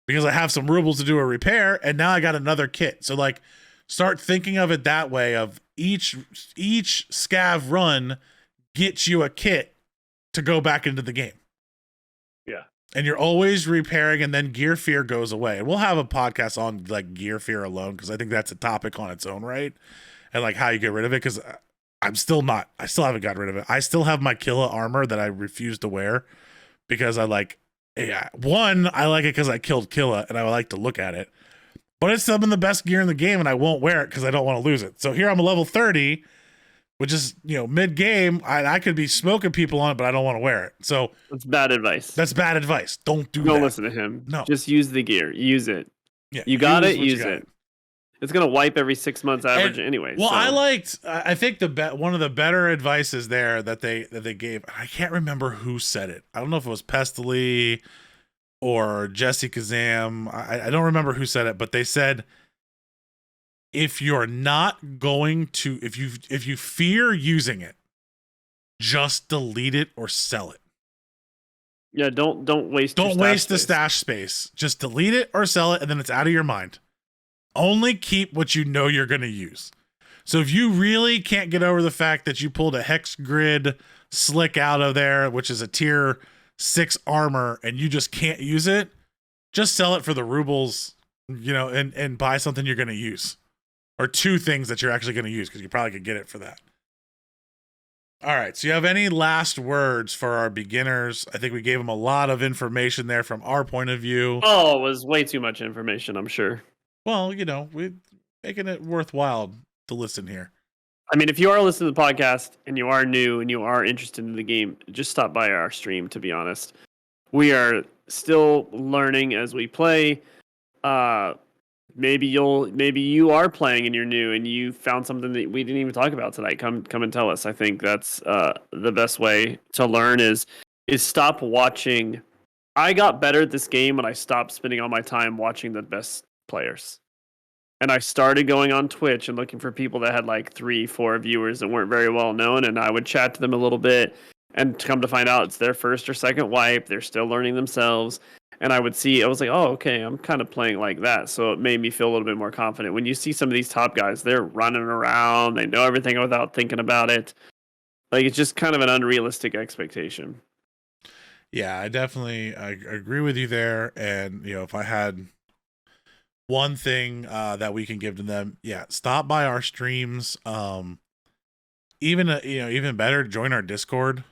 S1: because I have some rubles to do a repair, and now I got another kit. So, like, start thinking of it that way, of each SCAV run gets you a kit to go back into the game.
S2: Yeah.
S1: And you're always repairing, and then gear fear goes away. And we'll have a podcast on like gear fear alone, because I think that's a topic on its own, right? And like how you get rid of it, because I still haven't gotten rid of it. I still have my Killa armor that I refuse to wear, because I like it because I killed Killa and I would like to look at it. But it's some of the best gear in the game, and I won't wear it because I don't want to lose it. So here I'm a level 30, which is, mid-game. I could be smoking people on it, but I don't want to wear it. So
S2: that's bad advice.
S1: That's bad advice. Don't do that.
S2: Don't listen to him.
S1: No.
S2: Just use the gear. Use it.
S1: Yeah,
S2: you got it, use it. It's going to wipe every 6 months average anyway.
S1: Well,
S2: so.
S1: I think one of the better advices there that they gave, I can't remember who said it. I don't know if it was Pestily or Jesse Kazam. I don't remember who said it, but they said, if you're not going to, if you fear using it, just delete it or sell it.
S2: Yeah, don't waste.
S1: Don't waste the stash space. Just delete it or sell it, and then it's out of your mind. Only keep what you know you're going to use. So if you really can't get over the fact that you pulled a hex grid slick out of there, which is a tier 6 armor, and you just can't use it, just sell it for the rubles, and buy something you're going to use. Or 2 things that you're actually going to use, because you probably could get it for that. All right, so you have any last words for our beginners? I think we gave them a lot of information there from our point of view.
S2: Oh, it was way too much information, I'm sure.
S1: Well, we're making it worthwhile to listen here.
S2: I mean, if you are listening to the podcast and you are new and you are interested in the game, just stop by our stream, to be honest. We are still learning as we play. maybe you are playing and you're new and you found something that we didn't even talk about tonight. Come and tell us. I think that's the best way to learn is stop watching. I got better at this game when I stopped spending all my time watching the best players. And I started going on Twitch and looking for people that had like 3-4 viewers that weren't very well known, and I would chat to them a little bit, and come to find out it's their first or second wipe. They're still learning themselves. And I was like, oh, okay, I'm kind of playing like that. So it made me feel a little bit more confident. When you see some of these top guys, they're running around, they know everything without thinking about it. Like, it's just kind of an unrealistic expectation.
S1: Yeah, I agree with you there. And, if I had one thing that we can give to them, stop by our streams. Even better, join our Discord.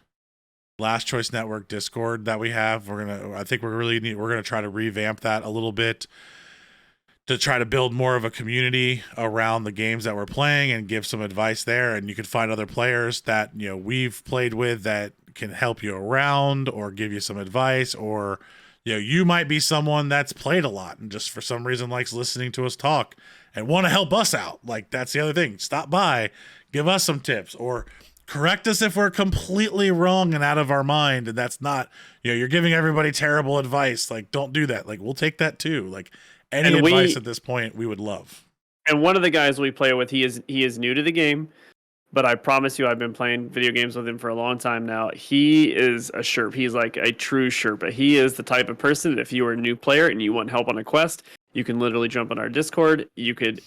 S1: Last Choice Network Discord that we have. We're gonna try to revamp that a little bit to try to build more of a community around the games that we're playing and give some advice there. And you can find other players that we've played with that can help you around or give you some advice, or you might be someone that's played a lot and just for some reason likes listening to us talk and want to help us out. Like, that's the other thing. Stop by, give us some tips, or correct us if we're completely wrong and out of our mind, and that's not, you're giving everybody terrible advice. Like, don't do that. Like, we'll take that too. Like, any advice at this point, we would love.
S2: And one of the guys we play with, he is new to the game, but I promise you, I've been playing video games with him for a long time now. He is a Sherp. He's like a true Sherpa. He is the type of person that if you were a new player and you want help on a quest, you can literally jump on our Discord. You could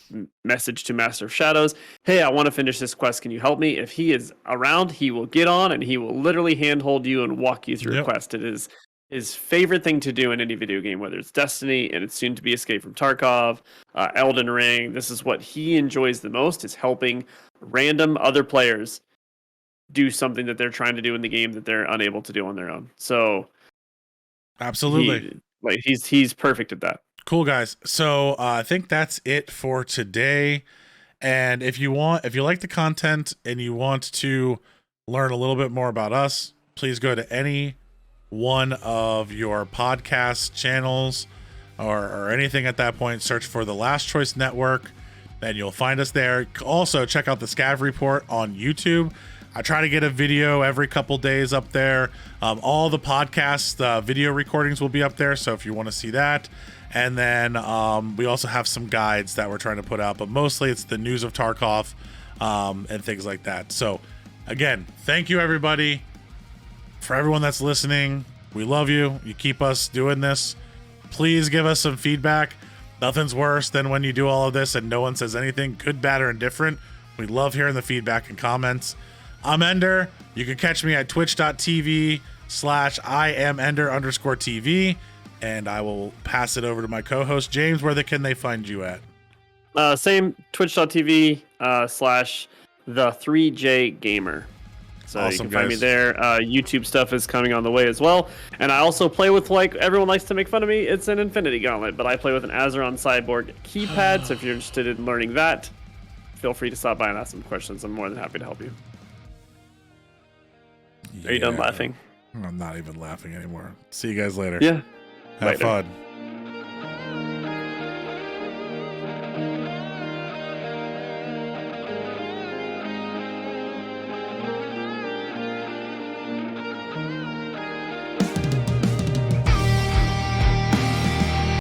S2: message to Master of Shadows. Hey, I want to finish this quest. Can you help me? If he is around, he will get on and he will literally handhold you and walk you through a quest. It is his favorite thing to do in any video game, whether it's Destiny and it's soon to be Escape from Tarkov, Elden Ring. This is what he enjoys the most, is helping random other players do something that they're trying to do in the game that they're unable to do on their own. So
S1: absolutely,
S2: he's perfect at that.
S1: Cool, guys. So I think that's it for today. And if you like the content and you want to learn a little bit more about us, please go to any one of your podcast channels or anything at that point. Search for the Last Choice Network, and you'll find us there. Also, check out the SCAV Report on YouTube. I try to get a video every couple days up there. All the podcast video recordings will be up there, so if you want to see that. And then we also have some guides that we're trying to put out, but mostly it's the news of Tarkov and things like that. So again, thank you everybody. For everyone that's listening, we love you. You keep us doing this. Please give us some feedback. Nothing's worse than when you do all of this and no one says anything, good, bad, or indifferent. We love hearing the feedback and comments. I'm Ender. You can catch me at twitch.tv/IamEnder_TV. And I will pass it over to my co-host, James. Where can they find you at?
S2: Same, twitch.tv/the3jgamer. So awesome, you can find me there. YouTube stuff is coming on the way as well. And I also play with, like everyone likes to make fun of me, it's an Infinity Gauntlet, but I play with an Azeron Cyborg keypad. So if you're interested in learning that, feel free to stop by and ask some questions. I'm more than happy to help you. Yeah. Are you done laughing?
S1: I'm not even laughing anymore. See you guys later.
S2: Yeah.
S1: Have fun.